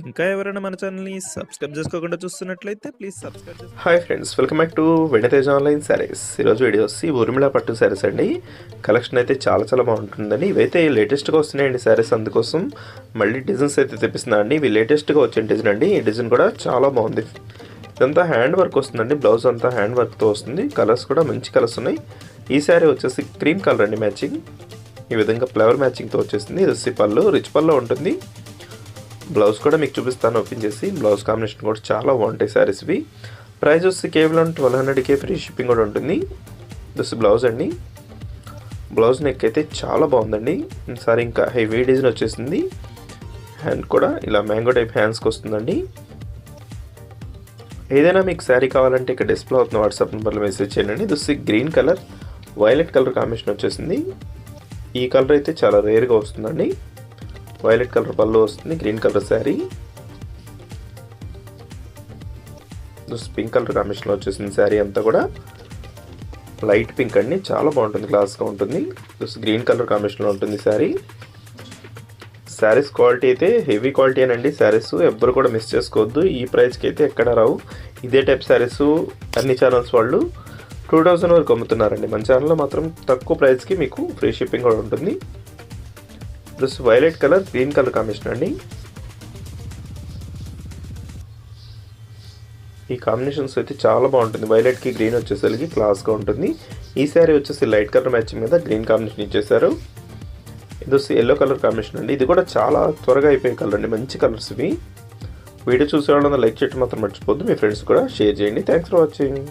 ఇంకా ఎవరైనా మన ఛానల్‌ని సబ్స్క్రైబ్ చేసుకోకుండా చూస్తున్నట్లయితే please subscribe hi friends, welcome back to Venkatesh online sarees. ఈరోజు వీడియో వచ్చి ఊర్మిళ పట్టు శారీస్ అండి. కలెక్షన్ అయితే చాలా బాగుంటుందండి. ఇవైతే లేటెస్ట్గా వస్తున్నాయండి శారీస్, అందుకోసం మళ్ళీ డిజైన్స్ అయితే తెప్పిస్తున్నా అండి. ఇవి లేటెస్ట్గా వచ్చిన డిజైన్ అండి. ఈ డిజైన్ కూడా చాలా బాగుంది. ఇదంతా హ్యాండ్ వర్క్ వస్తుందండి. బ్లౌజ్ అంతా హ్యాండ్ వర్క్తో వస్తుంది. కలర్స్ కూడా మంచి కలర్స్ ఉన్నాయి. ఈ శారీ వచ్చేసి క్రీమ్ కలర్ అండి, మ్యాచింగ్. ఈ విధంగా ఫ్లవర్ మ్యాచింగ్తో వచ్చేసింది. ఇది వచ్చి పళ్ళు, రిచ్ పళ్ళు ఉంటుంది. బ్లౌజ్ కూడా మీకు చూపిస్తాను ఓపెన్ చేసి. బ్లౌజ్ కాంబినేషన్ కూడా చాలా బాగుంటాయి శారీస్ ఇవి. ప్రైస్ వచ్చి కేవలం 1200కే ఫ్రీ షిప్పింగ్ కూడా ఉంటుంది. దిస్ బ్లౌజ్ అండి. బ్లౌజ్ నెక్ అయితే చాలా బాగుందండి. సారీ ఇంకా హెవీ డిజైన్ వచ్చేసింది. హ్యాండ్ కూడా ఇలా మ్యాంగో టైప్ హ్యాండ్స్కి వస్తుందండి. ఏదైనా మీకు శారీ కావాలంటే ఇక్కడ డిస్ప్లే అవుతున్న వాట్సాప్ నెంబర్లో మెసేజ్ చేయండి. This green colour violet colour combination వచ్చేసింది. ఈ కలర్ అయితే చాలా రేర్గా వస్తుందండి. వైలెట్ కలర్ పళ్ళు వస్తుంది, green colour sari. Pink colour కాంబినేషన్లో వచ్చేసింది శారీ అంతా కూడా. లైట్ పింక్ అండి, చాలా బాగుంటుంది, క్లాస్గా ఉంటుంది. గ్రీన్ కలర్ కాంబినేషన్లో ఉంటుంది శారీ. శారీస్ క్వాలిటీ అయితే హెవీ క్వాలిటీ అనండి. శారీస్ ఎవ్వరు కూడా మిస్ చేసుకోవద్దు. ఈ ప్రైస్కి అయితే ఎక్కడ రావు. ఇదే టైప్ శారీస్ అన్ని ఛానల్స్ వాళ్ళు 2000 వరకు అమ్ముతున్నారండి. మన ఛానల్లో మాత్రం తక్కువ ప్రైస్కి మీకు ఫ్రీ షిప్పింగ్ కూడా ఉంటుంది. This violet colour green colour combination అండి. ఈ కాంబినేషన్స్ అయితే చాలా బాగుంటుంది. వైలెట్కి గ్రీన్ వచ్చేసరికి క్లాస్గా ఉంటుంది. ఈ శారీ వచ్చేసి లైట్ కలర్ మ్యాచింగ్ మీద గ్రీన్ కాంబినేషన్ ఇచ్చేసారు. ఇది వచ్చి ఎల్లో కలర్ కాంబినేషన్ అండి. ఇది కూడా చాలా త్వరగా అయిపోయే కలర్ అండి, మంచి కలర్స్ ఇవి. వీడియో చూసే వాళ్ళందరూ లైక్ చేయడం మాత్రం మర్చిపోద్దు. మీ ఫ్రెండ్స్ కూడా షేర్ చేయండి. Thanks for watching.